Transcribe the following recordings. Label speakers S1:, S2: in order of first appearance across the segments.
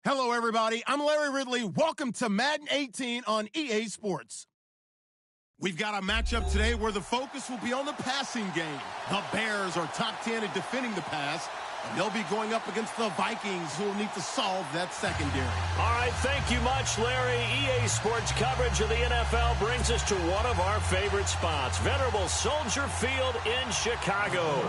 S1: Hello, everybody. I'm Larry Ridley. Welcome to Madden 18 on EA Sports. We've got a matchup today where the focus will be on the passing game. The Bears are top 10 at defending the pass, and they'll be going up against the Vikings, who will need to solve that secondary.
S2: All right, thank you much, Larry. EA Sports coverage of the NFL brings us to one of our favorite spots, venerable Soldier Field in Chicago.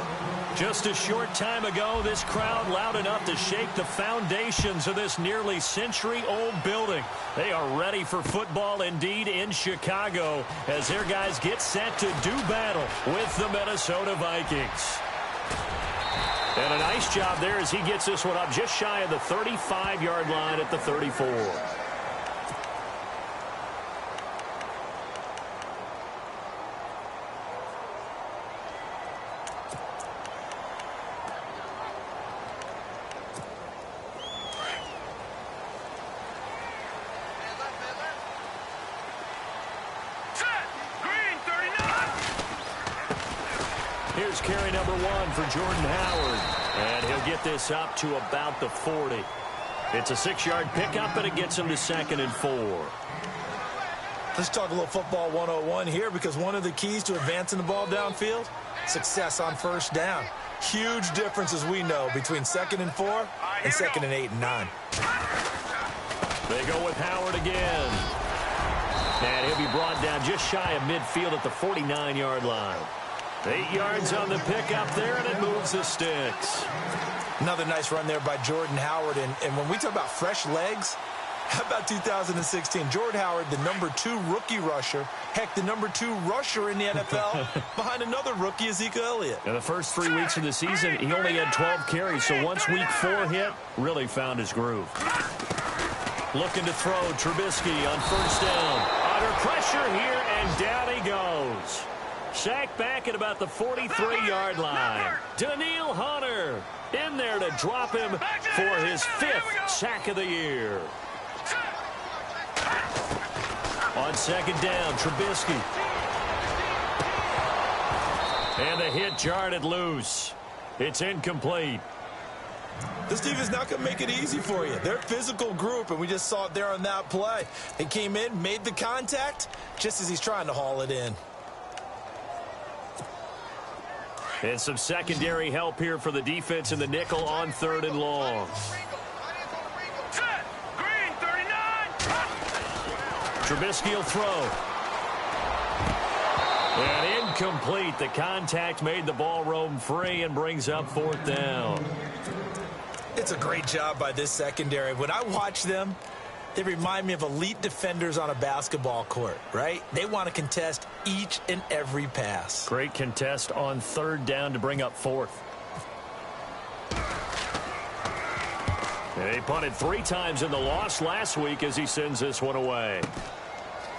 S2: Just a short time ago, this crowd loud enough to shake the foundations of this nearly century-old building. They are ready for football indeed in Chicago as their guys get set to do battle with the Minnesota Vikings. And a nice job there as he gets this one up just shy of the 35-yard line at the 34. Here's carry number 1 for Jordan Howard. And he'll get this up to about the 40. It's a 6-yard pickup, and it gets him to 2nd and 4.
S3: Let's talk a little football 101 here, because one of the keys to advancing the ball downfield, success on first down. Huge difference, as we know, between 2nd and 4 and 2nd and 8 and 9.
S2: They go with Howard again. And he'll be brought down just shy of midfield at the 49-yard line. 8 yards on the pickup there, and it moves the sticks.
S3: Another nice run there by Jordan Howard. And when we talk about fresh legs, how about 2016? Jordan Howard, the number 2 rookie rusher. Heck, the number 2 rusher in the NFL behind another rookie, Ezekiel Elliott.
S2: In the first 3 weeks of the season, he only had 12 carries. So once week 4 hit, really found his groove. Looking to throw Trubisky on first down. Under pressure here, and down he goes. Sacked back at about the 43-yard line. Daniil Hunter in there to drop him for his 5th sack of the year. On second down, Trubisky. And the hit jarred it loose. It's incomplete.
S3: This team is not going to make it easy for you. They're a physical group, and we just saw it there on that play. They came in, made the contact, just as he's trying to haul it in.
S2: And some secondary help here for the defense in the nickel on 3rd and long. Trubisky will throw. And incomplete. The contact made the ball roam free and brings up 4th down.
S3: It's a great job by this secondary. When I watch them, they remind me of elite defenders on a basketball court, right? They want to contest each and every pass.
S2: Great contest on 3rd down to bring up 4th. They punted 3 times in the loss last week as he sends this one away.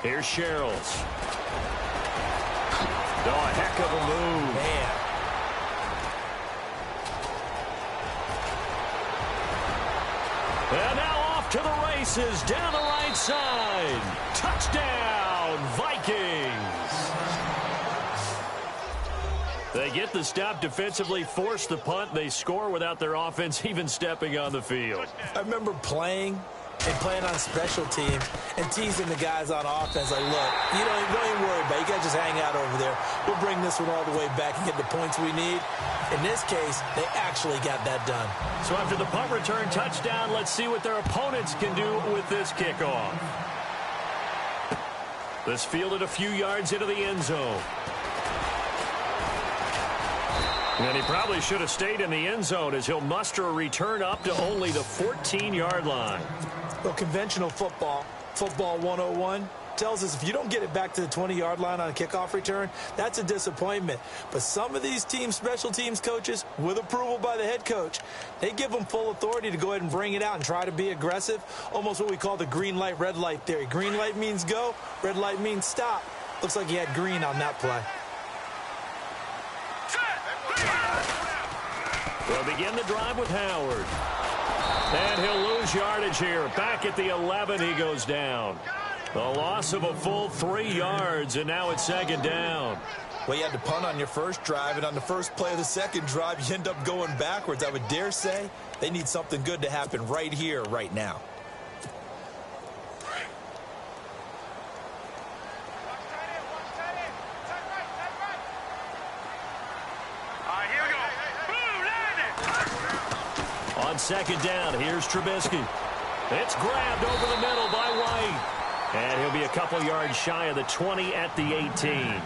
S2: Here's Sherrills. Oh, a heck of a move.
S3: Man.
S2: And now off to the races down the right side. Touchdown, Vikings. They get the stop defensively, force the punt. They score without their offense even stepping on the field.
S3: I remember playing on special teams and teasing the guys on offense like, look, don't even worry about it. You guys just hang out over there. We'll bring this one all the way back and get the points we need. In this case, they actually got that done.
S2: So after the punt return touchdown, let's see what their opponents can do with this kickoff. This fielded a few yards into the end zone. And he probably should have stayed in the end zone as he'll muster a return up to only the 14-yard line.
S3: Well, conventional football 101, tells us if you don't get it back to the 20-yard line on a kickoff return, that's a disappointment. But some of these teams, special teams coaches, with approval by the head coach, they give them full authority to go ahead and bring it out and try to be aggressive, almost what we call the green light, red light theory. Green light means go, red light means stop. Looks like he had green on that play.
S2: They'll begin the drive with Howard. And he'll lose yardage here. Back at the 11, he goes down. The loss of a full 3 yards, and now it's second down.
S3: Well, you had to punt on your first drive, and on the first play of the second drive, you end up going backwards. I would dare say they need something good to happen right here, right now.
S2: On second down, here's Trubisky. It's grabbed over the middle by White. And he'll be a couple yards shy of the 20 at the 18.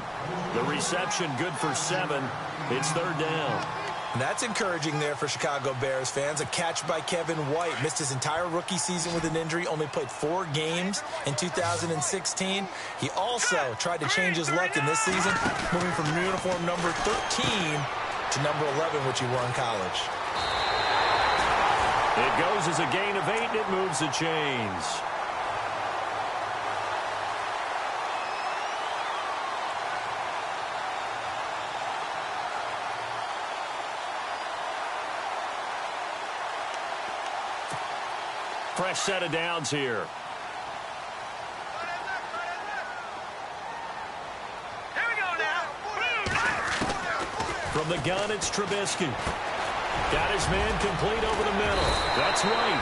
S2: The reception good for 7. It's third down.
S3: And that's encouraging there for Chicago Bears fans. A catch by Kevin White. Missed his entire rookie season with an injury. Only played 4 games in 2016. He also tried to change his luck in this season, moving from uniform number 13 to number 11, which he wore in college.
S2: It goes as a gain of 8, and it moves the chains. Fresh set of downs here.
S4: Here we go now.
S2: From the gun, it's Trubisky. Got his man complete over the middle. That's right.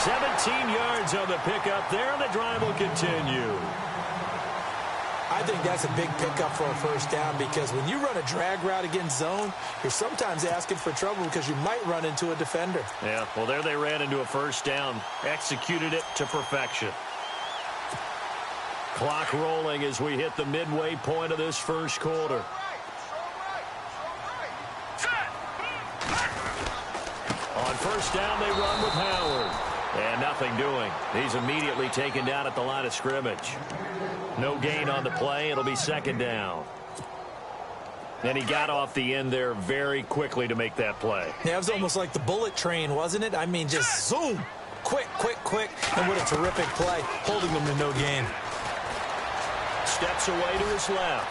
S2: 17 yards on the pickup there, and the drive will continue.
S3: I think that's a big pickup for a first down because when you run a drag route against zone, you're sometimes asking for trouble because you might run into a defender.
S2: Yeah, well, there they ran into a first down. Executed it to perfection. Clock rolling as we hit the midway point of this first quarter. On first down, they run with Howard. And nothing doing. He's immediately taken down at the line of scrimmage. No gain on the play. It'll be second down. And he got off the end there very quickly to make that play.
S3: Yeah, it was almost like the bullet train, wasn't it? I mean, just zoom. Quick, quick, quick. And what a terrific play, holding them to no gain.
S2: Steps away to his left.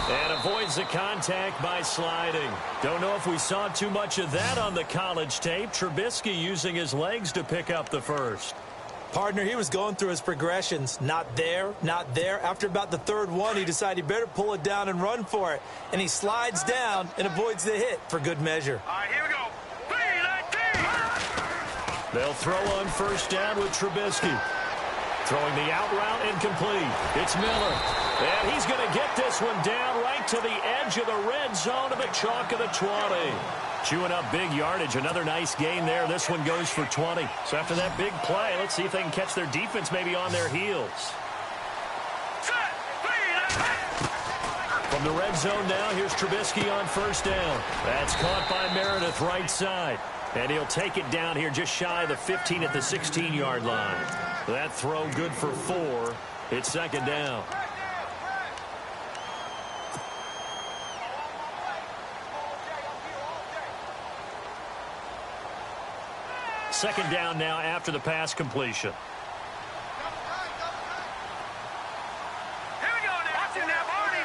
S2: And avoids the contact by sliding. Don't know if we saw too much of that on the college tape. Trubisky using his legs to pick up the first.
S3: Partner, he was going through his progressions. Not there, not there. After about the third one, he decided he better pull it down and run for it. And he slides down and avoids the hit for good measure.
S4: All right, here we go.
S2: They'll throw on first down with Trubisky. Throwing the out route incomplete. It's Miller. And he's going to get this one down right to the edge of the red zone of the chalk of the 20. Chewing up big yardage. Another nice gain there. This one goes for 20. So after that big play, let's see if they can catch their defense maybe on their heels. From the red zone now, here's Trubisky on first down. That's caught by Meredith right side. And he'll take it down here just shy of the 15 at the 16-yard line. That throw good for 4. It's second down. Second down now after the pass completion.
S4: Here we go now. Watch it now, Barney.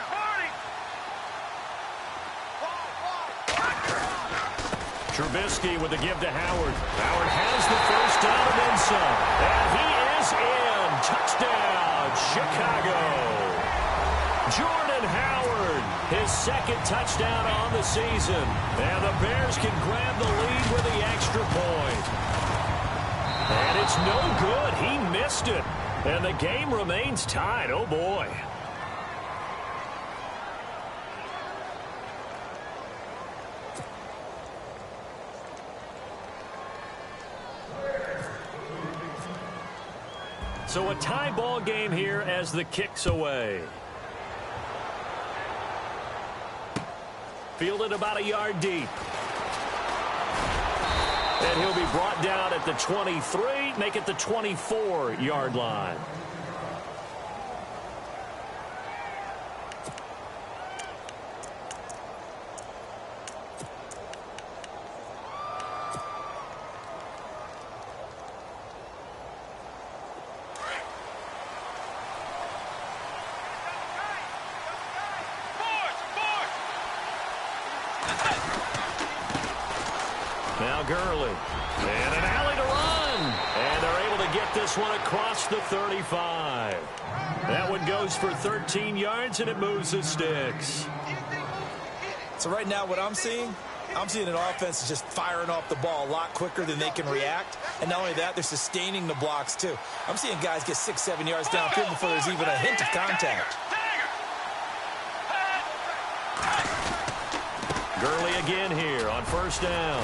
S2: Trubisky with the give to Howard. Howard has the first down and then some. And he is in. Touchdown, Chicago. Jordan Howard, his second touchdown on the season. And the Bears can grab the lead with the extra point. And it's no good. He missed it. And the game remains tied. Oh, boy. So a tie ball game here as the kick's away. Fielded about a yard deep. And he'll be brought down at the 23, make it the 24-yard line. Now Gurley. And an alley to run. And they're able to to get this one across the 35. That one goes for 13 yards, and it moves the sticks.
S3: So right now what I'm seeing an offense is just firing off the ball a lot quicker than they can react. And not only that, they're sustaining the blocks, too. I'm seeing guys get 6-7 yards downfield before there's even a hint of contact.
S2: Gurley again here on first down.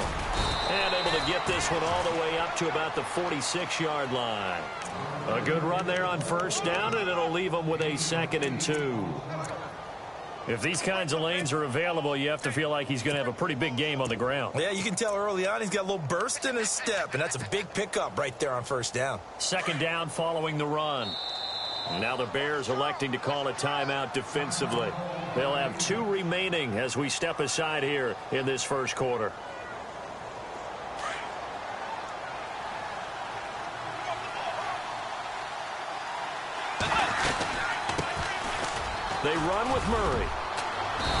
S2: And able to get this one all the way up to about the 46-yard line. A good run there on first down, and it'll leave them with a 2nd and 2. If these kinds of lanes are available, you have to feel like he's going to have a pretty big game on the ground.
S3: Yeah, you can tell early on he's got a little burst in his step, and that's a big pickup right there on first down.
S2: 2nd down following the run. Now the Bears electing to call a timeout defensively. They'll have 2 remaining as we step aside here in this first quarter. They run with Murray.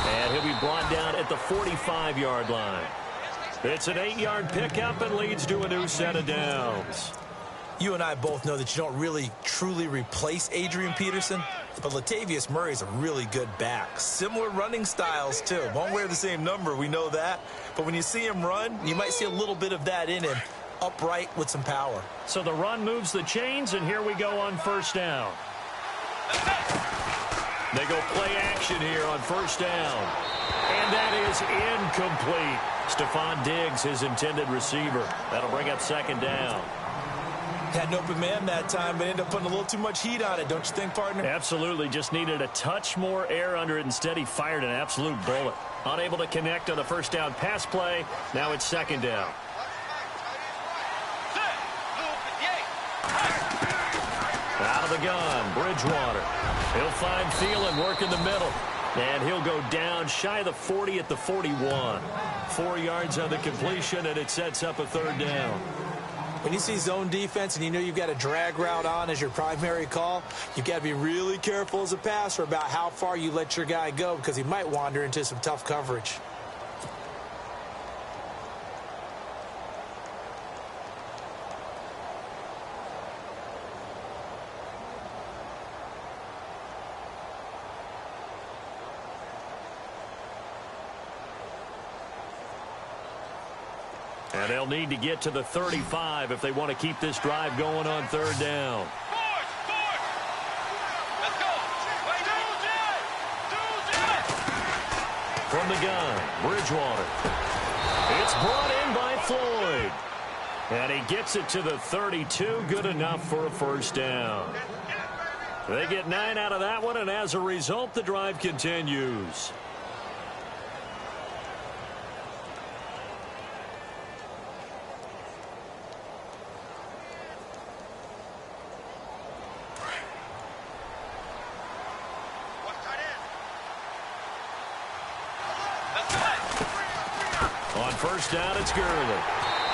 S2: And he'll be brought down at the 45-yard line. It's an 8-yard pickup and leads to a new set of downs.
S3: You and I both know that you don't really truly replace Adrian Peterson, but Latavius Murray's a really good back. Similar running styles, too. Won't wear the same number, we know that. But when you see him run, you might see a little bit of that in him, upright with some power.
S2: So the run moves the chains, and here we go on first down. They go play action here on first down. And that is incomplete. Stephon Diggs, his intended receiver. That'll bring up 2nd down.
S3: Had an open man that time, but ended up putting a little too much heat on it, don't you think, partner?
S2: Absolutely. Just needed a touch more air under it. Instead, he fired an absolute bullet. Unable to connect on the first down pass play. Now it's 2nd down. Out of the gun, Bridgewater. He'll find Thielen working the middle. And he'll go down shy of the 40 at the 41. 4 yards on the completion, and it sets up a 3rd down.
S3: When you see zone defense and you know you've got a drag route on as your primary call, you've got to be really careful as a passer about how far you let your guy go because he might wander into some tough coverage.
S2: And they'll need to get to the 35 if they want to keep this drive going on 3rd down. From the gun, Bridgewater. It's brought in by Floyd. And he gets it to the 32, good enough for a 1st down. They get 9 out of that one, and as a result, the drive continues. On first down, it's Gurley.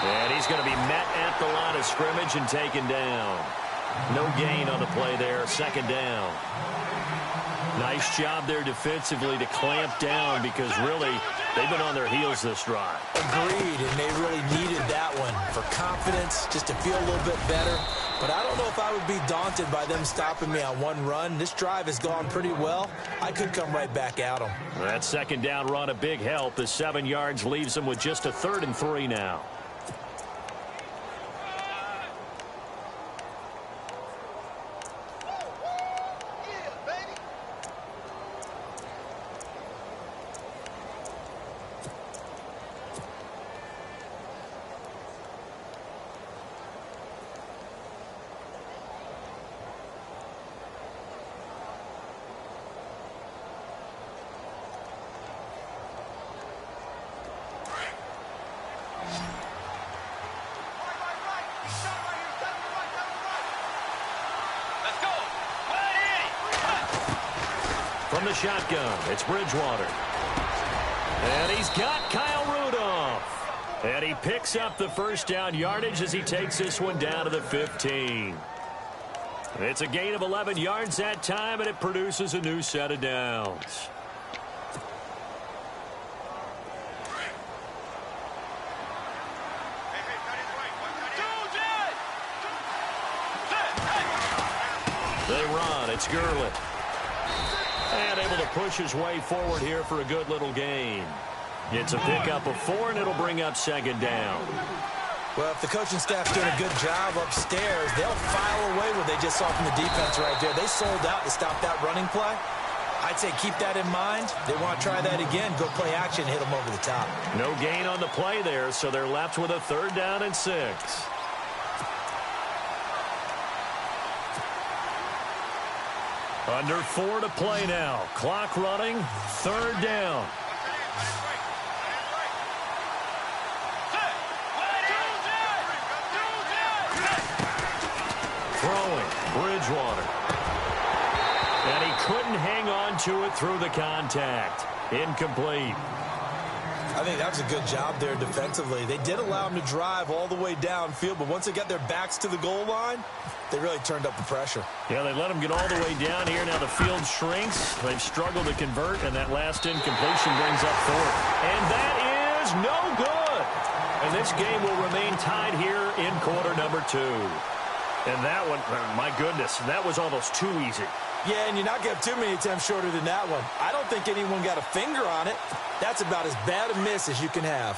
S2: And he's going to be met at the line of scrimmage and taken down. No gain on the play there, 2nd down. Nice job there defensively to clamp down because really they've been on their heels this drive.
S3: Agreed, and they really needed that one for confidence, just to feel a little bit better. But I don't know if I would be daunted by them stopping me on one run. This drive has gone pretty well. I could come right back at them.
S2: That 2nd down run a big help. The 7 yards leaves them with just a 3rd and 3 now. From the shotgun, it's Bridgewater. And he's got Kyle Rudolph. And he picks up the 1st down yardage as he takes this one down to the 15. It's a gain of 11 yards that time, and it produces a new set of downs. They run. It's Gurley. And able to push his way forward here for a good little gain. It's a pickup of 4, and it'll bring up second down.
S3: Well, if the coaching staff's doing a good job upstairs, they'll file away what they just saw from the defense right there. They sold out to stop that running play. I'd say keep that in mind. They want to try that again. Go play action, hit them over the top.
S2: No gain on the play there, so they're left with a 3rd down and 6. Under 4 to play now. Clock running. 3rd down. Throwing. Bridgewater. And he couldn't hang on to it through the contact. Incomplete.
S3: I think that was a good job there defensively. They did allow him to drive all the way downfield, but once they got their backs to the goal line, they really turned up the pressure.
S2: Yeah, they let him get all the way down here. Now the field shrinks. They've struggled to convert, and that last incompletion brings up 4th. And that is no good. And this game will remain tied here in quarter number 2. And that one, my goodness, that was almost too easy.
S3: Yeah, and you're not going to have too many attempts shorter than that one. I don't think anyone got a finger on it. That's about as bad a miss as you can have.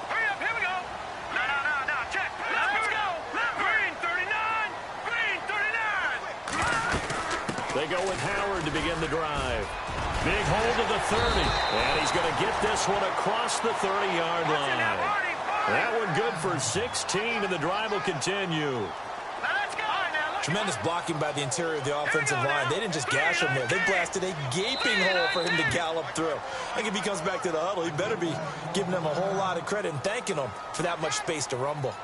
S4: Hurry up, here we go. No, check. Let's go. Green 39. Green 39.
S2: They go with Howard to begin the drive. Big hold of the 30. And he's going to get this one across the 30-yard line. That one good for 16, and the drive will continue.
S3: Tremendous blocking by the interior of the offensive line. They didn't just gash him there. They blasted a gaping hole for him to gallop through. I think if he comes back to the huddle, he better be giving them a whole lot of credit and thanking them for that much space to rumble.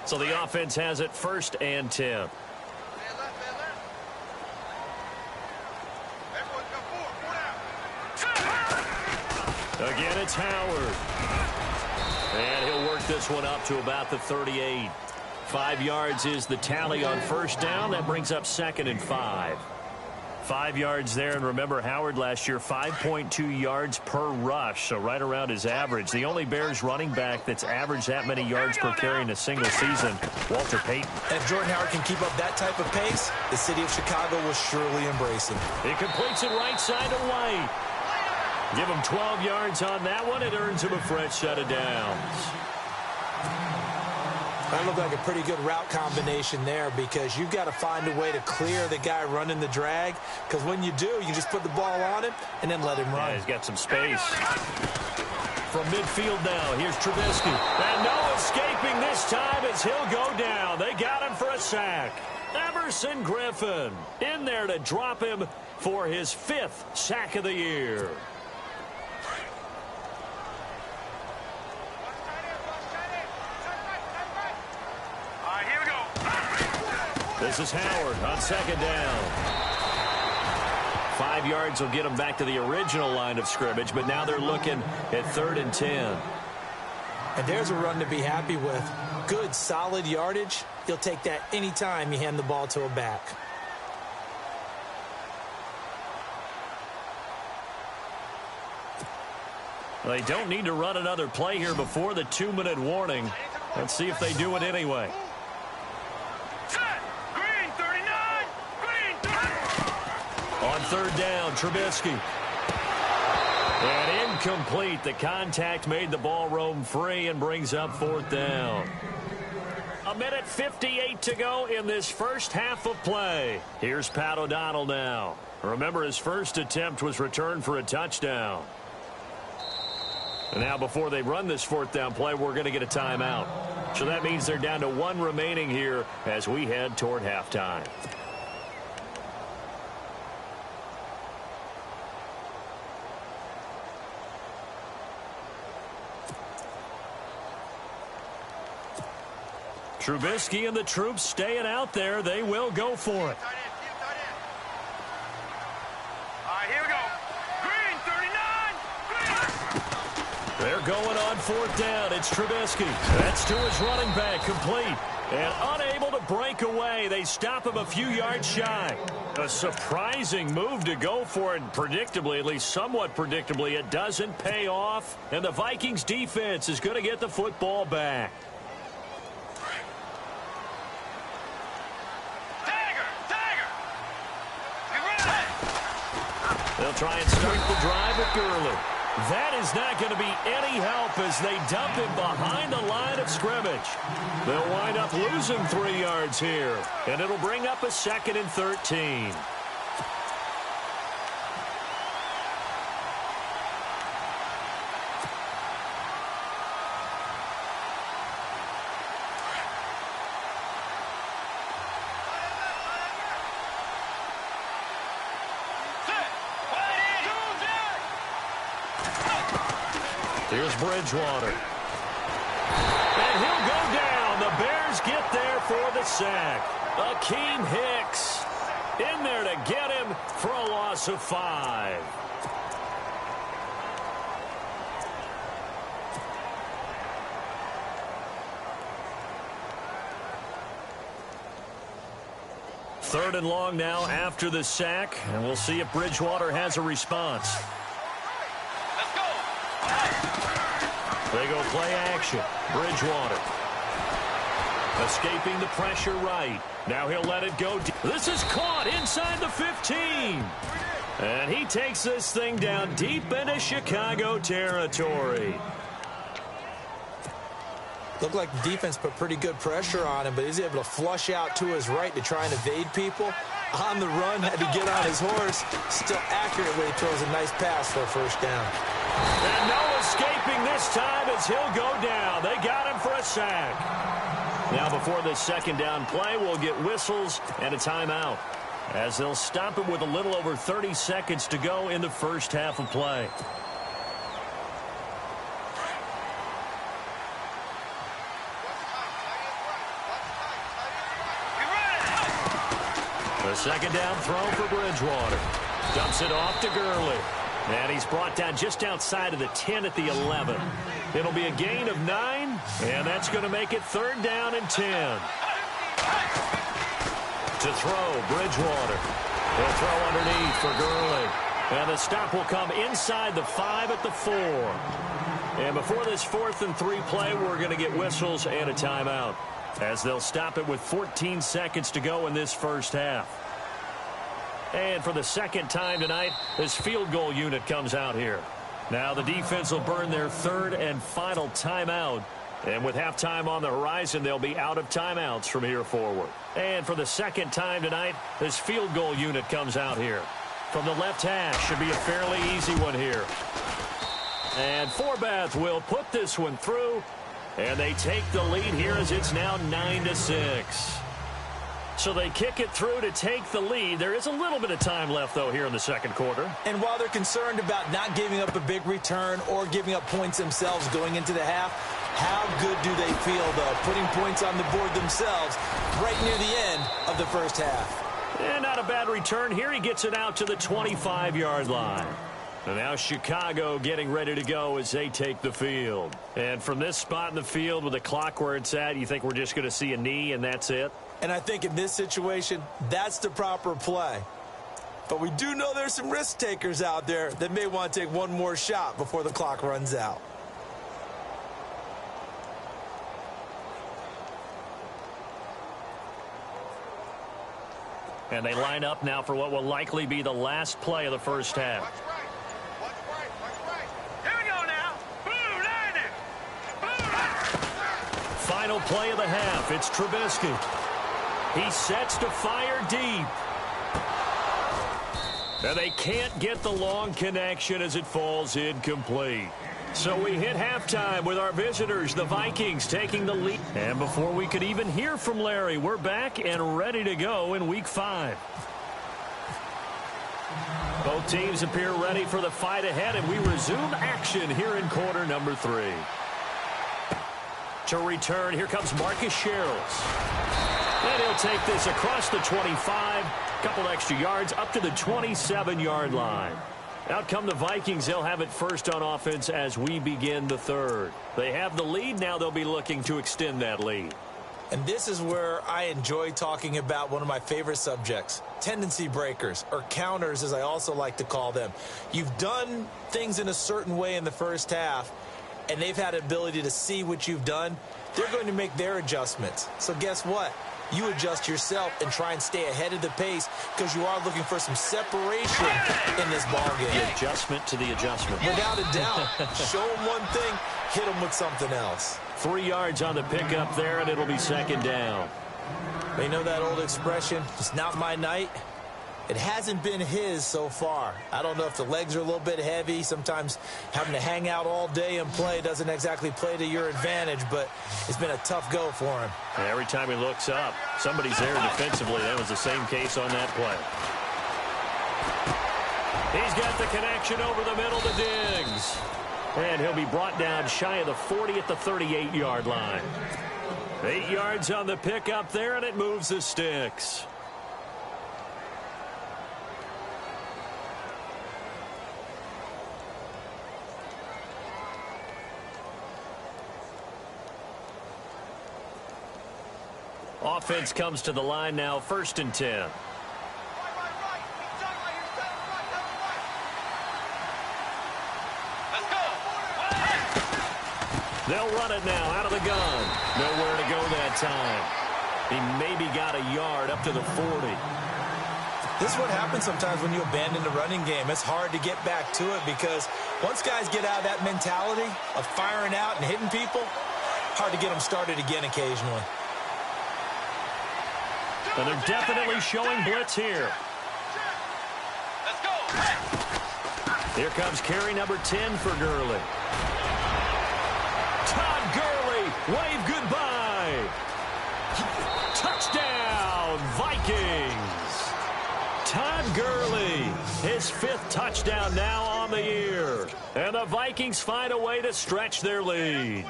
S2: So the offense has it 1st and 10. Again, it's Howard. And he'll work this one up to about the 38. 5 yards is the tally on 1st down. That brings up 2nd and 5. 5 yards there, and remember, Howard last year, 5.2 yards per rush, so right around his average. The only Bears running back that's averaged that many yards per carry in a single season, Walter Payton.
S3: And if Jordan Howard can keep up that type of pace, the city of Chicago will surely embrace him.
S2: He completes it right side to White. Give him 12 yards on that one. It earns him a fresh set of downs.
S3: That looked like a pretty good route combination there because you've got to find a way to clear the guy running the drag, because when you do, you just put the ball on him and then let him run.
S2: Yeah, he's got some space. From midfield now, here's Trubisky. And no escaping this time as he'll go down. They got him for a sack. Everson Griffin in there to drop him for his 5th sack of the year. This is Howard on 2nd down. 5 yards will get them back to the original line of scrimmage, but now they're looking at 3rd and 10.
S3: And there's a run to be happy with. Good, solid yardage. You'll take that anytime you hand the ball to a back.
S2: They don't need to run another play here before the 2-minute warning. Let's see if they do it anyway. On 3rd down, Trubisky. And incomplete. The contact made the ball roam free and brings up 4th down. 1:58 to go in this first half of play. Here's Pat O'Donnell now. Remember, his first attempt was returned for a touchdown. And now before they run this 4th down play, we're going to get a timeout. So that means they're down to 1 remaining here as we head toward halftime. Trubisky and the troops staying out there. They will go for it.
S4: Here we go. Green 39. Green.
S2: They're going on 4th down. It's Trubisky. That's to his running back. Complete. And unable to break away, they stop him a few yards shy. A surprising move to go for it. Predictably, at least somewhat predictably, it doesn't pay off. And the Vikings defense is going to get the football back. They'll try and start the drive with Gurley. That is not going to be any help as they dump him behind the line of scrimmage. They'll wind up losing 3 yards here, and it'll bring up a 2nd and 13. Here's Bridgewater. And he'll go down. The Bears get there for the sack. Akeem Hicks in there to get him for a loss of 5. Third and long now after the sack, and we'll see if Bridgewater has a response. They go play action. Bridgewater. Escaping the pressure right. Now he'll let it go. This is caught inside the 15. And he takes this thing down deep into Chicago territory.
S3: Looked like the defense put pretty good pressure on him, but he's able to flush out to his right to try and evade people. On the run, had to get on his horse. Still accurately throws a nice pass for a first down.
S2: And no escaping this time as he'll go down. They got him for a sack. Now before this second down play, we'll get whistles and a timeout, as they'll stop him with a little over 30 seconds to go in the first half of play. The second down throw for Bridgewater. Dumps it off to Gurley. And he's brought down just outside of the 10 at the 11. It'll be a gain of 9, and that's going to make it third down and 10. To throw, Bridgewater. He'll throw underneath for Gurley. And the stop will come inside the 5 at the 4. And before this 4th and 3 play, we're going to get whistles and a timeout, as they'll stop it with 14 seconds to go in this first half. And for the second time tonight, this field goal unit comes out here. Now the defense will burn their third and final timeout. And with halftime on the horizon, they'll be out of timeouts from here forward. And for the second time tonight, this field goal unit comes out here. From the left hash, should be a fairly easy one here. And Forbath will put this one through. And they take the lead here as it's now 9-6. So they kick it through to take the lead. There is a little bit of time left, though, here in the second quarter.
S3: And while they're concerned about not giving up a big return or giving up points themselves going into the half, how good do they feel, though, putting points on the board themselves right near the end of the first half?
S2: And not a bad return here. He gets it out to the 25-yard line. And now Chicago getting ready to go as they take the field. And from this spot in the field with the clock where it's at, you think we're just going to see a knee and that's it?
S3: And I think in this situation, that's the proper play. But we do know there's some risk takers out there that may want to take one more shot before the clock runs out.
S2: And they line up now for what will likely be the last play of the first half.
S4: Here we go now. Blue
S2: Final play of the half. It's Trubisky. He sets to fire deep. And they can't get the long connection as it falls incomplete. So we hit halftime with our visitors, the Vikings, taking the lead. And before we could even hear from Larry, we're back and ready to go in Week 5. Both teams appear ready for the fight ahead, and we resume action here in quarter number 3. To return, here comes Marcus Sherrills. And he'll take this across the 25, a couple extra yards, up to the 27-yard line. Out come the Vikings. They'll have it first on offense as we begin the third. They have the lead. Now they'll be looking to extend that lead.
S3: And this is where I enjoy talking about one of my favorite subjects, tendency breakers, or counters as I also like to call them. You've done things in a certain way in the first half, and they've had an ability to see what you've done. They're going to make their adjustments. So guess what? You adjust yourself and try and stay ahead of the pace because you are looking for some separation in this ballgame.
S2: The adjustment to the adjustment.
S3: Without a doubt. Show them one thing, hit them with something else.
S2: 3 yards on the pickup there, and it'll be second down.
S3: You know that old expression, it's not my night? It hasn't been his so far. I don't know if the legs are a little bit heavy. Sometimes having to hang out all day and play doesn't exactly play to your advantage, but it's been a tough go for him.
S2: Every time he looks up, somebody's there defensively. That was the same case on that play. He's got the connection over the middle to Diggs. And he'll be brought down shy of the 40 at the 38-yard line. 8 yards on the pickup there, and it moves the sticks. Offense comes to the line now, 1st and 10. They'll run it now out of the gun. Nowhere to go that time. He maybe got a yard up to the 40.
S3: This is what happens sometimes when you abandon the running game. It's hard to get back to it because once guys get out of that mentality of firing out and hitting people, hard to get them started again occasionally.
S2: And they're definitely showing blitz here.
S4: Let's go.
S2: Here comes carry number 10 for Gurley. Todd Gurley, wave goodbye. Touchdown, Vikings. Todd Gurley, his 5th touchdown now on the year. And the Vikings find a way to stretch their lead.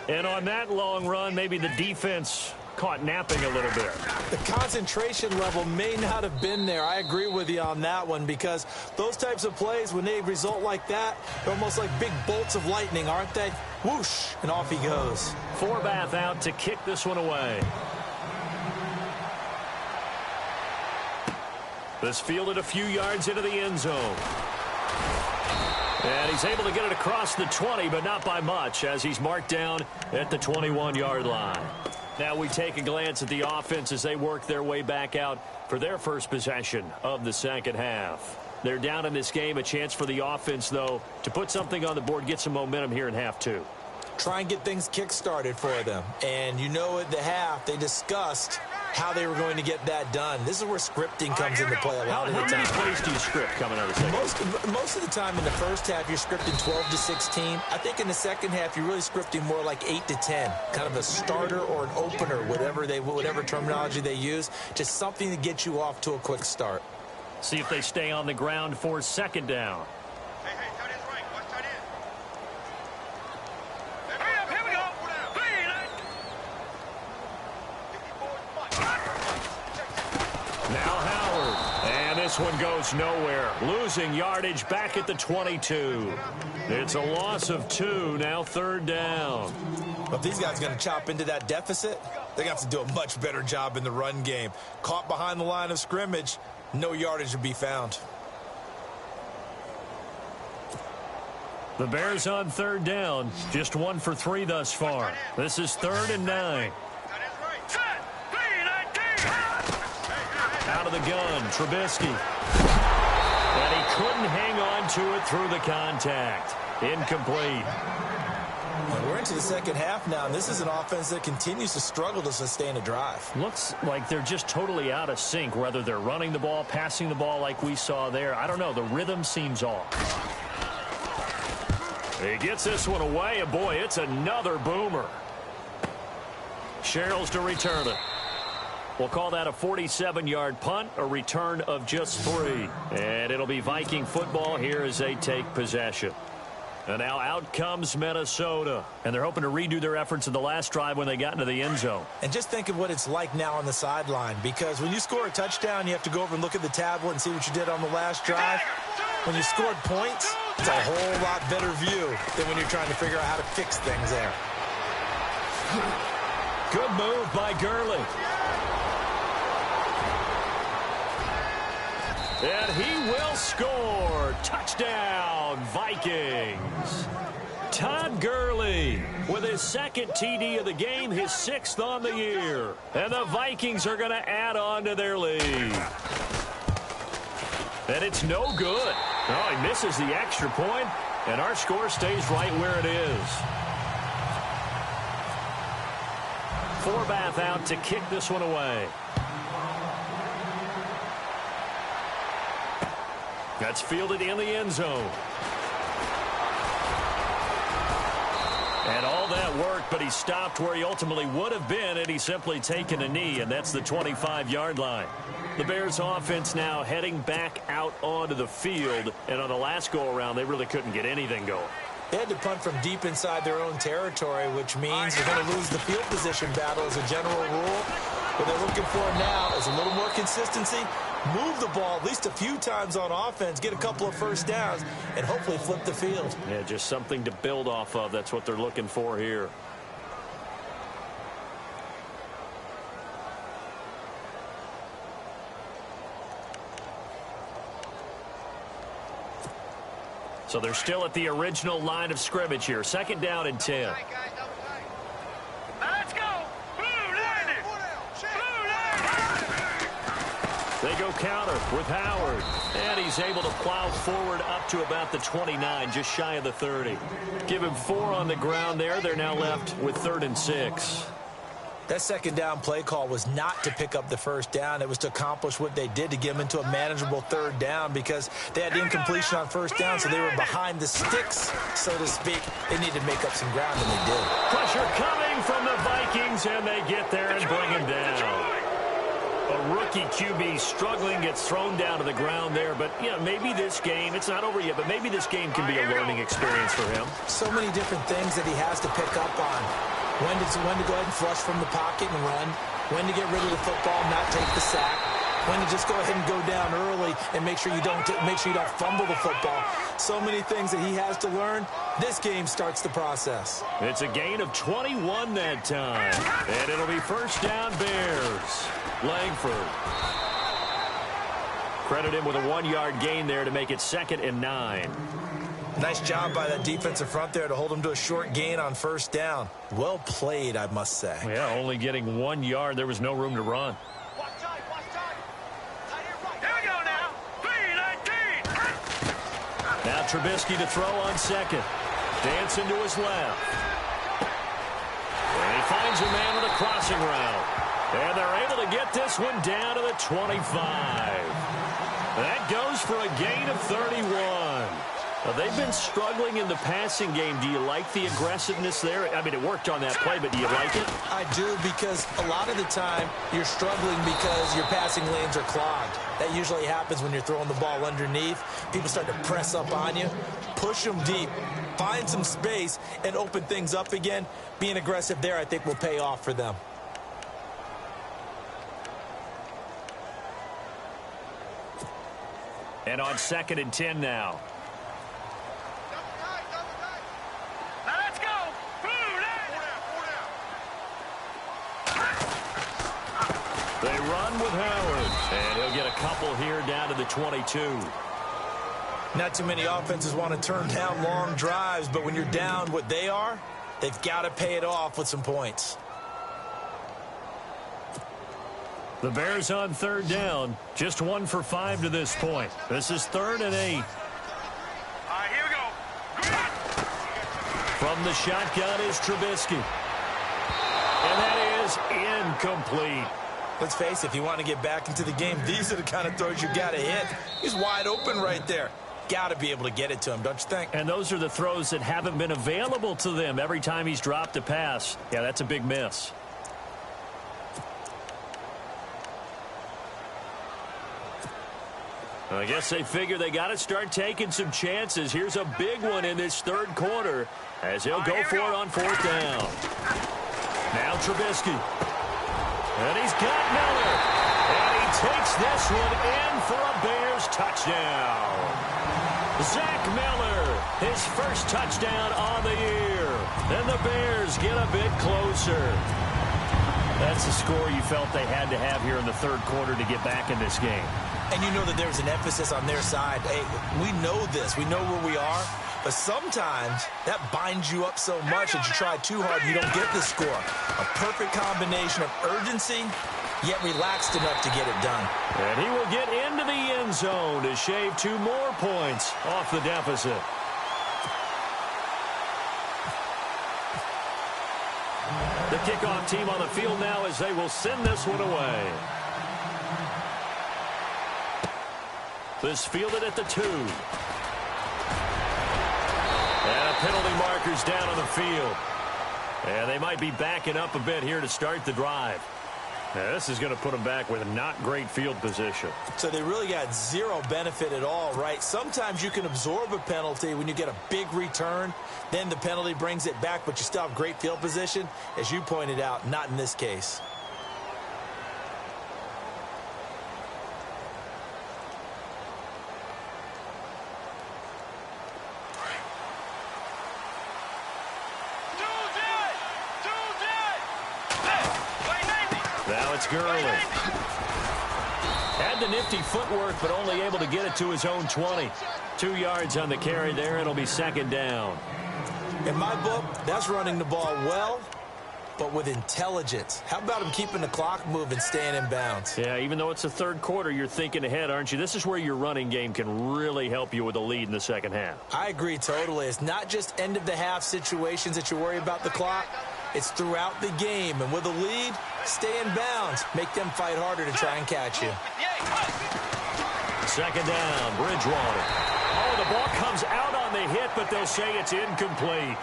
S2: And on that long run, maybe the defense caught napping a little bit.
S3: The concentration level may not have been there. I agree with you on that one because those types of plays, when they result like that, they're almost like big bolts of lightning, aren't they? Whoosh, and off he goes.
S2: Forbath out to kick this one away. This fielded a few yards into the end zone. And he's able to get it across the 20, but not by much as he's marked down at the 21-yard line. Now we take a glance at the offense as they work their way back out for their first possession of the second half. They're down in this game. A chance for the offense, though, to put something on the board, get some momentum here in half 2.
S3: Try and get things kick-started for them. And you know at the half, they discussed how they were going to get that done. This is where scripting comes into play a lot of the time.
S2: How many plays do you script coming out of the second?
S3: Most of the time in the first half, you're scripting 12 to 16. I think in the second half, you're really scripting more like 8 to 10. Kind of a starter or an opener, whatever terminology they use. Just something to get you off to a quick start.
S2: See if they stay on the ground for second down.
S4: Hey, tight end's right. Watch tight end. Hurry up, here we go.
S2: Now Howard. And this one goes nowhere. Losing yardage back at the 22. It's a loss of 2. Now 3rd down.
S3: If these guys are going to chop into that deficit, they're going to have to do a much better job in the run game. Caught behind the line of scrimmage, no yardage to be found.
S2: The Bears on 3rd down. Just 1 for 3 thus far. This is 3rd and 9. Out of the gun, Trubisky. And he couldn't hang on to it through the contact. Incomplete.
S3: And we're into the second half now, and this is an offense that continues to struggle to sustain a drive.
S2: Looks like they're just totally out of sync, whether they're running the ball, passing the ball like we saw there. I don't know. The rhythm seems off. He gets this one away, and boy, it's another boomer. Sherrills to return it. We'll call that a 47-yard punt, a return of just 3. And it'll be Viking football here as they take possession. And now out comes Minnesota. And they're hoping to redo their efforts in the last drive when they got into the end zone.
S3: And just think of what it's like now on the sideline. Because when you score a touchdown, you have to go over and look at the tablet and see what you did on the last drive. When you scored points, it's a whole lot better view than when you're trying to figure out how to fix things there.
S2: Good move by Gurley. And he will score. Touchdown, Vikings. Todd Gurley with his second TD of the game, his 6th on the year. And the Vikings are going to add on to their lead. And it's no good. Oh, he misses the extra point, and our score stays right where it is. Forbath out to kick this one away. That's fielded in the end zone. And all that work, but he stopped where he ultimately would have been had he simply taken a knee, and that's the 25-yard line. The Bears offense now heading back out onto the field, and on the last go-around, they really couldn't get anything going.
S3: They had to punt from deep inside their own territory, which means you're going to lose the field position battle as a general rule. What they're looking for now is a little more consistency, move the ball at least a few times on offense, get a couple of first downs, and hopefully flip the field.
S2: Yeah, just something to build off of. That's what they're looking for here. So they're still at the original line of scrimmage here. 2nd down and 10.
S4: Let's go. Blue landed. Blue landed.
S2: They go counter with Howard. And he's able to plow forward up to about the 29, just shy of the 30. Give him 4 on the ground there. They're now left with 3rd and 6.
S3: That 2nd down play call was not to pick up the first down. It was to accomplish what they did, to get them into a manageable 3rd down, because they had incompletion on first down, so they were behind the sticks, so to speak. They needed to make up some ground, and they did.
S2: Pressure coming from the Vikings, and they get there and bring him down. A rookie QB struggling, gets thrown down to the ground there. But, yeah, maybe this game, it's not over yet, but maybe this game can be a learning experience for him.
S3: So many different things that he has to pick up on. When to go ahead and flush from the pocket and run. When to get rid of the football and not take the sack. When to just go ahead and go down early and make sure you don't fumble the football. So many things that he has to learn. This game starts the process.
S2: It's a gain of 21 that time. And it'll be 1st down Bears. Langford. Credit him with a 1-yard gain there to make it 2nd and 9.
S3: Nice job by that defensive front there to hold him to a short gain on 1st down. Well played, I must say.
S2: Yeah, only getting 1 yard. There was no room to run.
S4: Watch time. Here we go now. 3-19.
S2: Now Trubisky to throw on 2nd. Dancing to his left. And he finds a man with a crossing route. And they're able to get this one down to the 25. That goes for a gain of 31. They've been struggling in the passing game. Do you like the aggressiveness there? I mean, it worked on that play, but do you like it?
S3: I do, because a lot of the time you're struggling because your passing lanes are clogged. That usually happens when you're throwing the ball underneath. People start to press up on you, push them deep, find some space, and open things up again. Being aggressive there, I think, will pay off for them.
S2: And on 2nd and 10 now.
S4: Let's go.
S2: They run with Howard. And he'll get a couple here down to the 22.
S3: Not too many offenses want to turn down long drives, but when you're down what they are, they've got to pay it off with some points.
S2: The Bears on 3rd down. Just 1 for 5 to this point. This is 3rd and 8.
S4: All right, here we go.
S2: From the shotgun is Trubisky. And that is incomplete.
S3: Let's face it, if you want to get back into the game, these are the kind of throws you got to hit. He's wide open right there. Got to be able to get it to him, don't you think?
S2: And those are the throws that haven't been available to them every time he's dropped a pass. Yeah, that's a big miss. I guess they figure they got to start taking some chances. Here's a big one in this 3rd quarter as he'll go for it on 4th down. Now Trubisky. And he's got Miller. And he takes this one in for a Bears touchdown. Zach Miller, his first touchdown on the year. And the Bears get a bit closer. That's the score you felt they had to have here in the third quarter to get back in this game.
S3: And you know that there's an emphasis on their side. Hey, we know this. We know where we are. But sometimes that binds you up so much that you try too hard and you don't get the score. A perfect combination of urgency, yet relaxed enough to get it done.
S2: And he will get into the end zone to shave 2 more points off the deficit. The kickoff team on the field now as they will send this one away. This fielded at the 2. And a penalty marker's down on the field. And they might be backing up a bit here to start the drive. Now, this is going to put them back with not great field position.
S3: So they really got zero benefit at all, right? Sometimes you can absorb a penalty when you get a big return. Then the penalty brings it back, but you still have great field position. As you pointed out, not in this case.
S2: Now it's Gurley. Had the nifty footwork, but only able to get it to his own 20. 2 yards on the carry there. It'll be second down.
S3: In my book, that's running the ball well, but with intelligence. How about him keeping the clock moving, staying in bounds?
S2: Yeah, even though it's the third quarter, you're thinking ahead, aren't you? This is where your running game can really help you with a lead in the second half.
S3: I agree totally. It's not just end-of-the-half situations that you worry about the clock. It's throughout the game. And with a lead, stay in bounds. Make them fight harder to try and catch you.
S2: Second down, Bridgewater. Oh, the ball comes out on the hit, but they'll say it's incomplete.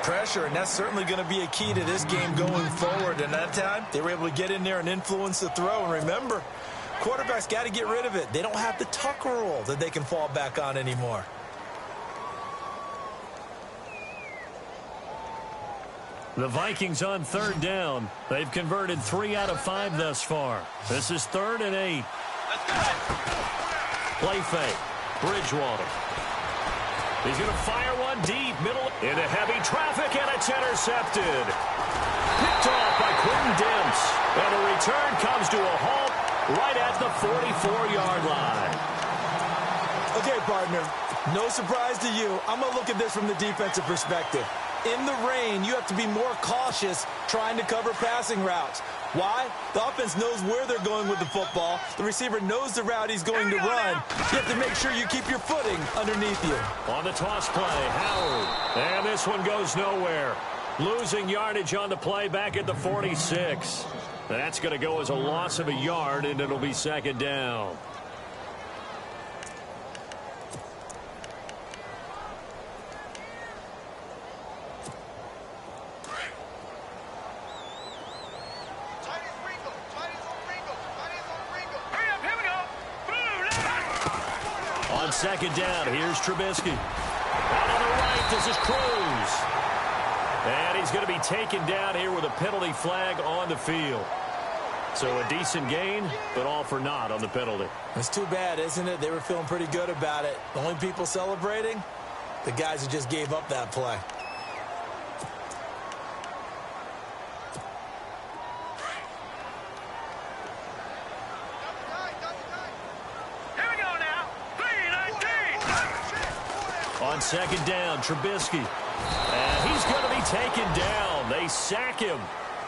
S3: Pressure, and that's certainly going to be a key to this game going forward. And that time, they were able to get in there and influence the throw. And remember, quarterbacks got to get rid of it. They don't have the Tucker rule that they can fall back on anymore.
S2: The Vikings on third down. They've converted 3 out of 5 thus far. This is 3rd and 8. Play fake. Bridgewater. He's going to fire one deep, middle, into heavy traffic, and it's intercepted. Picked off by Quentin Demps. And a return comes to a halt right at the 44-yard line.
S3: Okay, partner, no surprise to you. I'm going to look at this from the defensive perspective. In the rain, you have to be more cautious trying to cover passing routes. Why? The offense knows where they're going with the football. The receiver knows the route he's going to run. You have to make sure you keep your footing underneath you.
S2: On the toss play, Howard. And this one goes nowhere. Losing yardage on the play back at the 46. That's going to go as a loss of a yard, and it'll be second down. On second down, here's Trubisky. Out on the right, this is Cruz. And he's going to be taken down here with a penalty flag on the field. So a decent gain, but all for naught on the penalty.
S3: It's too bad, isn't it? They were feeling pretty good about it. The only people celebrating, the guys who just gave up that play.
S2: On second down, Trubisky. And he's going to be taken down. They sack him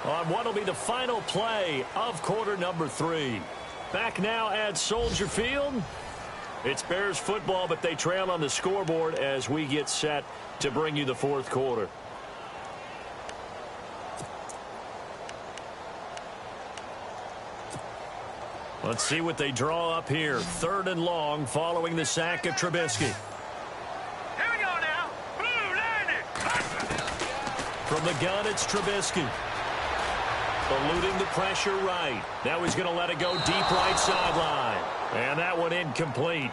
S2: on what will be the final play of quarter number 3. Back now at Soldier Field. It's Bears football, but they trail on the scoreboard as we get set to bring you the fourth quarter. Let's see what they draw up here. 3rd and long following the sack of Trubisky. From the gun, it's Trubisky. Eluding the pressure right. Now he's going to let it go deep right sideline. And that one incomplete.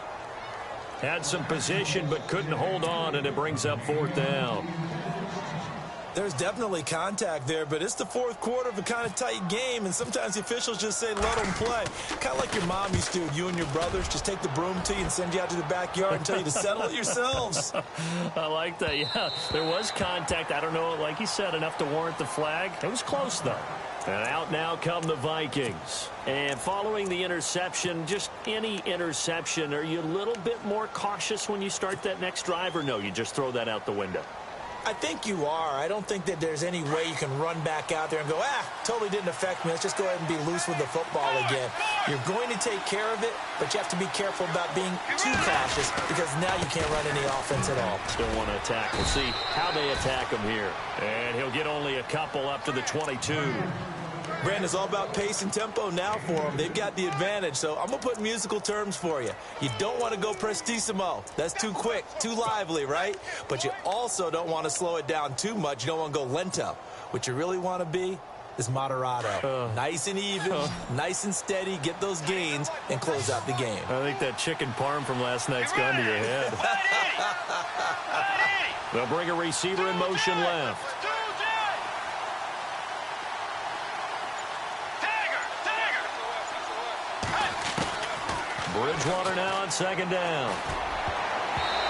S2: Had some position but couldn't hold on, and it brings up 4th down.
S3: There's definitely contact there, but it's the fourth quarter of a kind of tight game, and sometimes the officials just say, let them play. Kind of like your mom used to, you and your brothers, just take the broom to you and send you out to the backyard and tell you to settle it yourselves.
S2: I like that, yeah. There was contact. I don't know, like you said, enough to warrant the flag. It was close, though. And out now come the Vikings. And following the interception, just any interception, are you a little bit more cautious when you start that next drive, or no, you just throw that out the window?
S3: I think you are. I don't think that there's any way you can run back out there and go, totally didn't affect me. Let's just go ahead and be loose with the football again. You're going to take care of it, but you have to be careful about being too cautious because now you can't run any offense at all.
S2: Still want to attack. We'll see how they attack him here. And he'll get only a couple up to the 22.
S3: Brandon, it's all about pace and tempo now for them. They've got the advantage, so I'm going to put musical terms for you. You don't want to go prestissimo. That's too quick, too lively, right? But you also don't want to slow it down too much. You don't want to go lento. What you really want to be is moderato. Nice and even, nice and steady, get those gains, and close out the game.
S2: I think that chicken parm from last night's gone to your head. They'll bring a receiver in motion left. Bridgewater now on second down.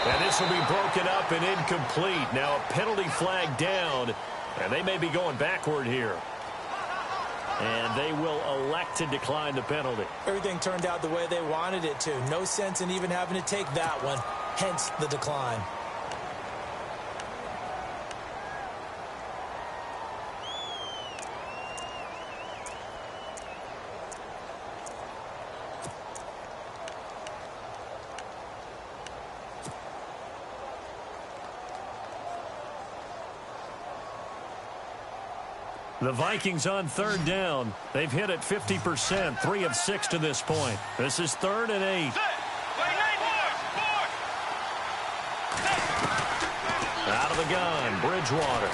S2: And this will be broken up and incomplete. Now a penalty flag down, and they may be going backward here. And they will elect to decline the penalty.
S3: Everything turned out the way they wanted it to. No sense in even having to take that one, hence the decline.
S2: The Vikings on third down. They've hit it 50%, 3 of 6 to this point. This is 3rd and 8. Out of the gun, Bridgewater.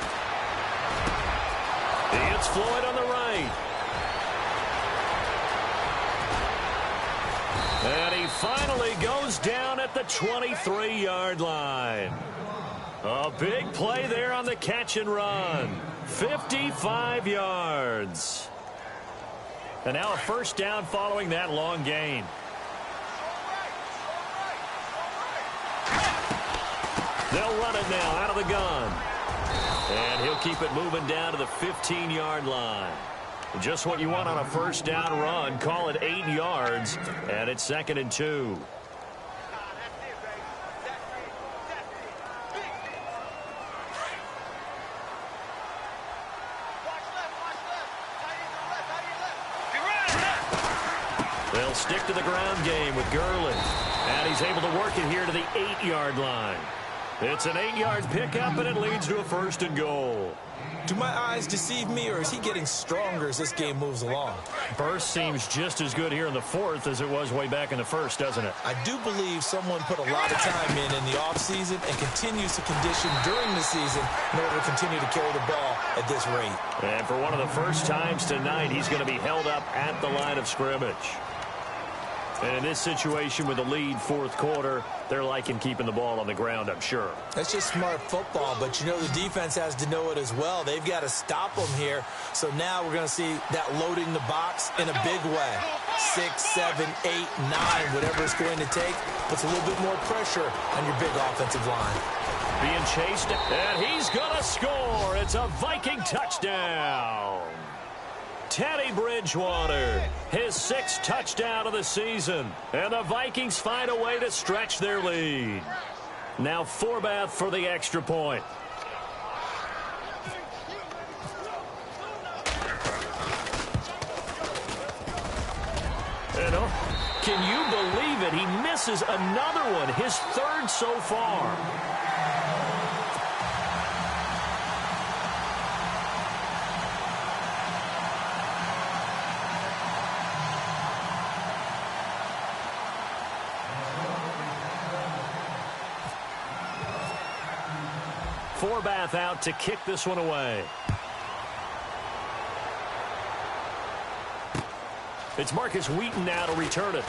S2: It's Floyd on the right. And he finally goes down at the 23-yard line. A big play there on the catch and run. 55 yards. And now a first down following that long gain. They'll run it now out of the gun. And he'll keep it moving down to the 15-yard line. Just what you want on a first down run. Call it 8 yards. And it's 2nd and 2. They'll stick to the ground game with Gurley. And he's able to work it here to the 8-yard line. It's an 8-yard pickup, and it leads to a 1st and goal.
S3: Do my eyes deceive me, or is he getting stronger as this game moves along?
S2: Burst seems just as good here in the 4th as it was way back in the 1st, doesn't it?
S3: I do believe someone put a lot of time in the offseason and continues to condition during the season in order to continue to carry the ball at this rate.
S2: And for one of the first times tonight, he's going to be held up at the line of scrimmage. And in this situation with the lead 4th quarter, they're liking keeping the ball on the ground, I'm sure.
S3: That's just smart football, but you know the defense has to know it as well. They've got to stop them here. So now we're going to see that loading the box in a big way. 6, 7, 8, 9, whatever it's going to take. Puts a little bit more pressure on your big offensive line.
S2: Being chased, and he's going to score. It's a Viking touchdown. Teddy Bridgewater, his 6th touchdown of the season. And the Vikings find a way to stretch their lead. Now Forbath for the extra point. And can you believe it? He misses another one, his 3rd so far. Forbath out to kick this one away. It's Marcus Wheaton now to return it.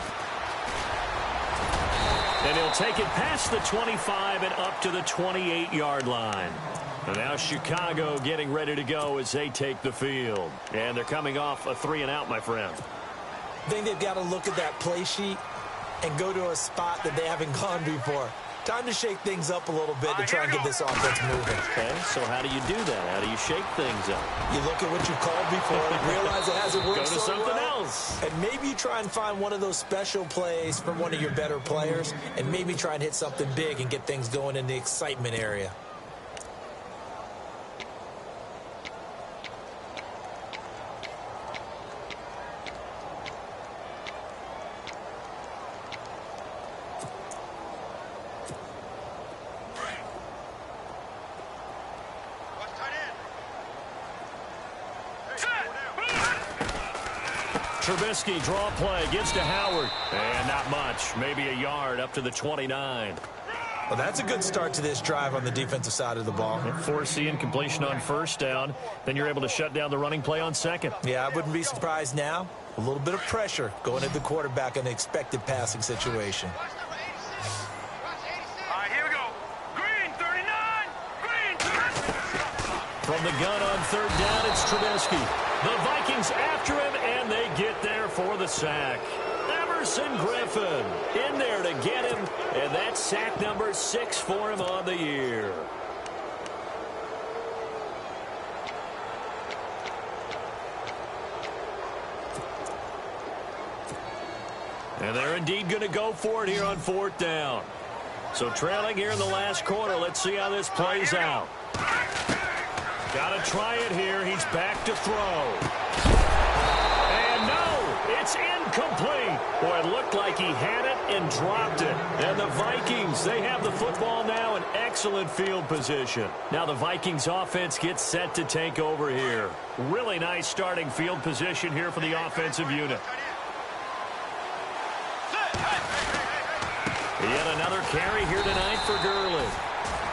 S2: And he'll take it past the 25 and up to the 28-yard line. And now Chicago getting ready to go as they take the field. And they're coming off a 3-and-out, my friend.
S3: I think they've got to look at that play sheet and go to a spot that they haven't gone before. Time to shake things up a little bit to try and get this offense moving.
S2: Okay, so how do you do that? How do you shake things up?
S3: You look at what you called before, realize it hasn't worked
S2: Go to
S3: so
S2: something
S3: well,
S2: else.
S3: and maybe you try and find one of those special plays from one of your better players, and maybe try and hit something big and get things going in the excitement area.
S2: Trubisky, draw play, gives to Howard. And not much, maybe a yard up to the 29.
S3: Well, that's a good start to this drive on the defensive side of the ball.
S2: Forcing incompletion on first down. Then you're able to shut down the running play on second.
S3: Yeah, I wouldn't be surprised now. A little bit of pressure going at the quarterback in an expected passing situation.
S4: All right, here we go. Green, 39. Green, 39.
S2: From the gun on third down, it's Trubisky. The Vikings after him, and they get there for the sack. Everson Griffin in there to get him, and that's sack number 6 for him on the year. And they're indeed going to go for it here on fourth down. So trailing here in the last quarter. Let's see how this plays out. Got to try it here. He's back to throw. And no, it's incomplete. Boy, it looked like he had it and dropped it. And the Vikings, they have the football now in excellent field position. Now the Vikings offense gets set to take over here. Really nice starting field position here for the offensive unit. Yet another carry here tonight for Gurley.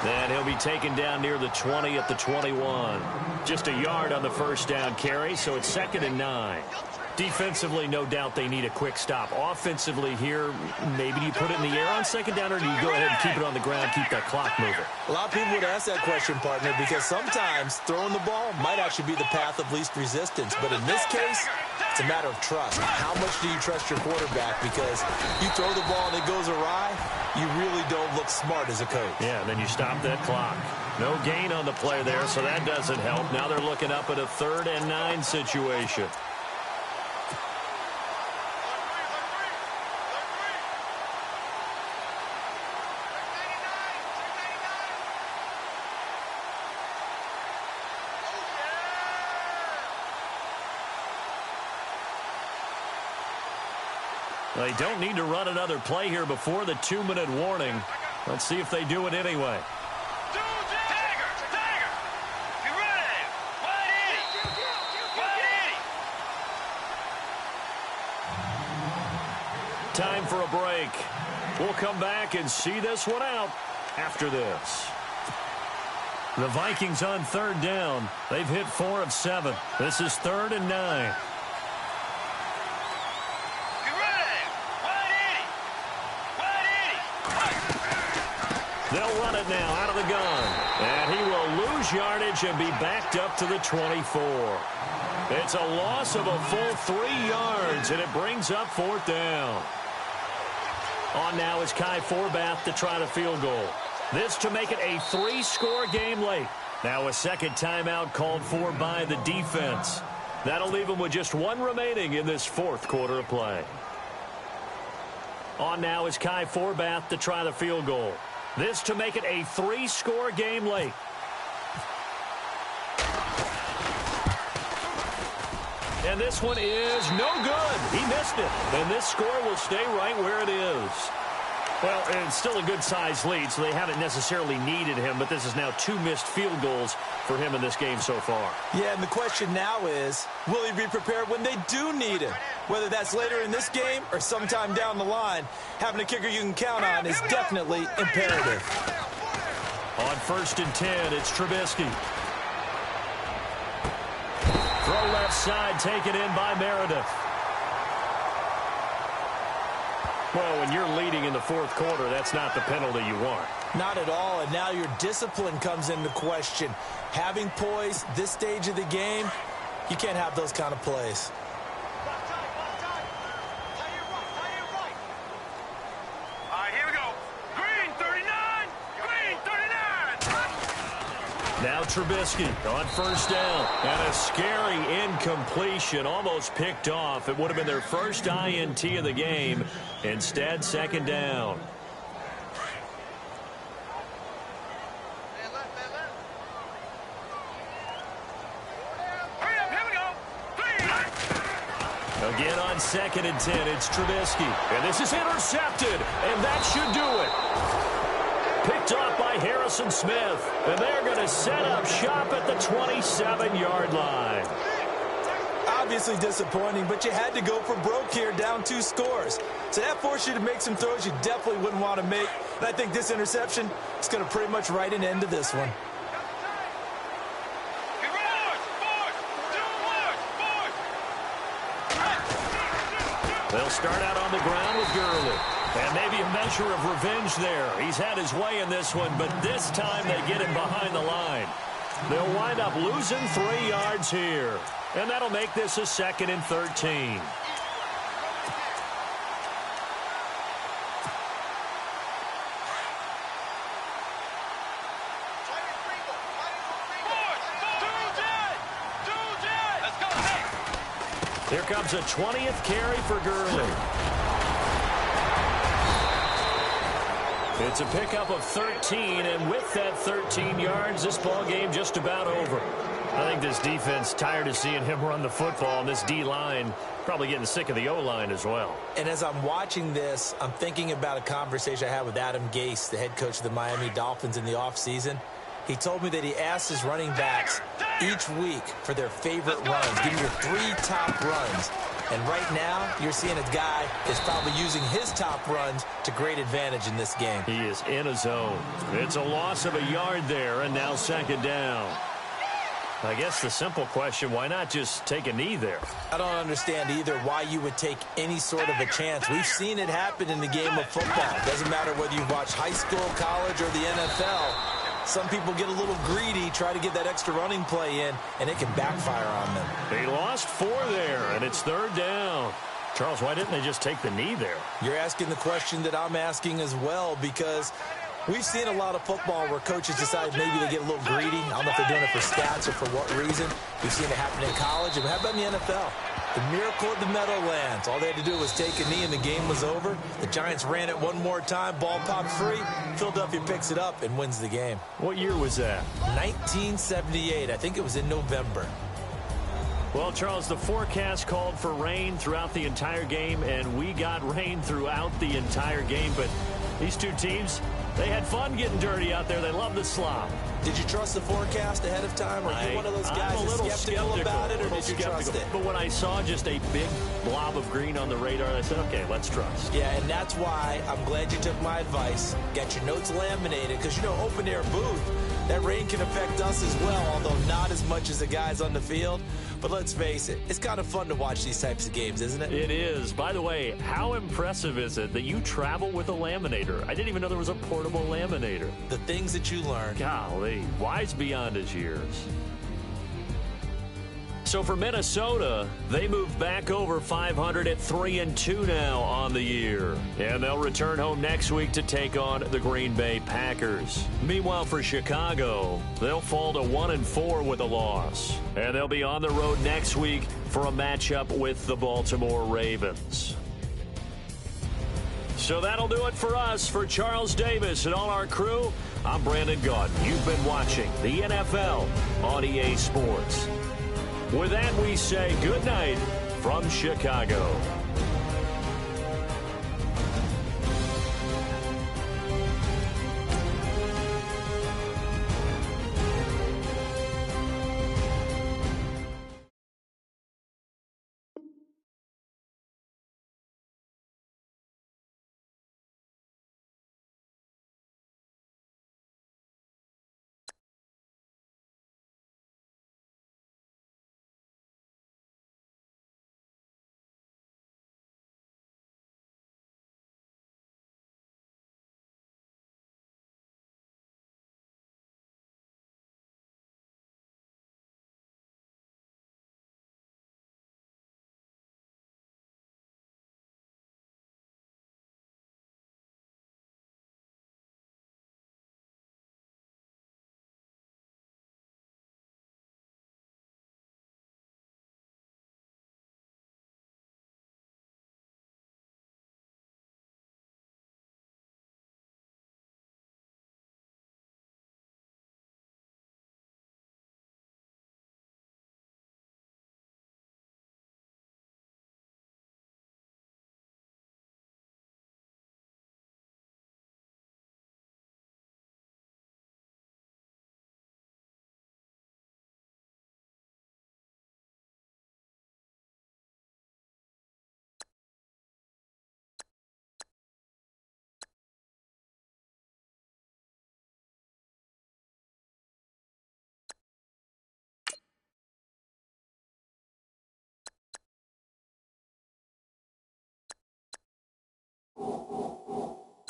S2: Then he'll be taken down near the 20 at the 21. Just a yard on the first down carry, so it's 2nd and 9. Defensively, no doubt they need a quick stop. Offensively here, maybe you put it in the air on second down, or do you go ahead and keep it on the ground, keep that clock moving?
S3: A lot of people would ask that question, partner, because sometimes throwing the ball might actually be the path of least resistance. But in this case, it's a matter of trust. How much do you trust your quarterback? Because you throw the ball and it goes awry, you really don't look smart as a coach.
S2: Yeah, then you stop that clock. No gain on the play there, so that doesn't help. Now they're looking up at a 3rd and 9 situation. They don't need to run another play here before the 2-minute warning. Let's see if they do it anyway.
S4: Tiger! You ready? 180!
S2: Time for a break. We'll come back and see this one out after this. The Vikings on 3rd down. They've hit 4 of 7. This is 3rd and 9. They'll run it now out of the gun. And he will lose yardage and be backed up to the 24. It's a loss of a full 3 yards, and it brings up 4th down. On now is Kai Forbath to try the field goal. This to make it a 3-score game late. Now a second timeout called for by the defense. That'll leave them with just 1 remaining in this 4th quarter of play. On now is Kai Forbath to try the field goal. This to make it a 3-score game late. And this one is no good. He missed it. And this score will stay right where it is. Well, it's still a good-sized lead, so they haven't necessarily needed him, but this is now 2 missed field goals for him in this game so far.
S3: Yeah, and the question now is, will he be prepared when they do need him? Whether that's later in this game or sometime down the line, having a kicker you can count on is definitely imperative.
S2: On 1st and 10, it's Trubisky. Throw left side, taken in by Meredith. Well, when you're leading in the 4th quarter, that's not the penalty you want.
S3: Not at all, and now your discipline comes into question. Having poise this stage of the game, you can't have those kind of plays.
S4: All right, here we go. Green 39, green 39.
S2: Now Trubisky on first down. And a scary incompletion, almost picked off. It would have been their first INT of the game. Instead, second down. Again on 2nd and 10, it's Trubisky. And this is intercepted, and that should do it. Picked off by Harrison Smith. And they're going to set up shop at the 27-yard line.
S3: Obviously disappointing, but you had to go for broke here, down 2 scores. So that forced you to make some throws you definitely wouldn't want to make. And I think this interception is going to pretty much write an end to this one.
S2: They'll start out on the ground with Gurley. And maybe a measure of revenge there. He's had his way in this one, but this time they get him behind the line. They'll wind up losing 3 yards here. And that'll make this a 2nd and 13. Here comes a 20th carry for Gurley. It's a pickup of 13, and with that 13 yards, this ball game just about over. I think this defense tired of seeing him run the football, and this D-line probably getting sick of the O-line as well.
S3: And as I'm watching this, I'm thinking about a conversation I had with Adam Gase, the head coach of the Miami Dolphins in the offseason. He told me that he asked his running backs each week for their favorite runs. Give me your 3 top runs. And right now, you're seeing a guy is probably using his top runs to great advantage in this game.
S2: He is in a zone. It's a loss of a yard there, and now 2nd down. I guess the simple question, why not just take a knee there?
S3: I don't understand either why you would take any sort of a chance. We've seen it happen in the game of football. It doesn't matter whether you watch high school, college, or the NFL. Some people get a little greedy, try to get that extra running play in, and it can backfire on them.
S2: They lost 4 there, and it's 3rd down. Charles, why didn't they just take the knee there?
S3: You're asking the question that I'm asking as well, because we've seen a lot of football where coaches decide maybe they get a little greedy. I don't know if they're doing it for stats or for what reason. We've seen it happen in college, and how about in the NFL? The miracle of the Meadowlands. All they had to do was take a knee and the game was over. The Giants ran it one more time. Ball popped free. Philadelphia picks it up and wins the game.
S2: What year was that?
S3: 1978. I think it was in November.
S2: Well, Charles, the forecast called for rain throughout the entire game, and we got rain throughout the entire game. But these two teams, they had fun getting dirty out there. They love the slop.
S3: Did you trust the forecast ahead of time? Or are you one of those guys that's skeptical about it, or did you trust it?
S2: But when I saw just a big blob of green on the radar, I said, okay, let's trust.
S3: Yeah, and that's why I'm glad you took my advice. Get your notes laminated, because, you know, open-air booth, that rain can affect us as well, although not as much as the guys on the field. But let's face it, it's kind of fun to watch these types of games, isn't it?
S2: It is. By the way, how impressive is it that you travel with a laminator? I didn't even know there was a portable laminator.
S3: The things that you learn.
S2: Golly, wise beyond his years. So for Minnesota, they moved back over 500 at 3-2 now on the year. And they'll return home next week to take on the Green Bay Packers. Meanwhile, for Chicago, they'll fall to 1-4 with a loss. And they'll be on the road next week for a matchup with the Baltimore Ravens. So that'll do it for us. For Charles Davis and all our crew, I'm Brandon Gaudin. You've been watching the NFL on EA Sports. With that, we say good night from Chicago.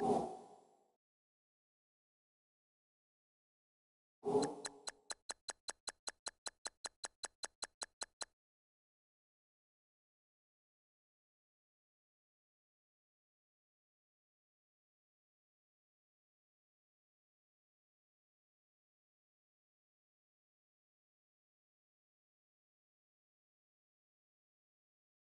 S5: you.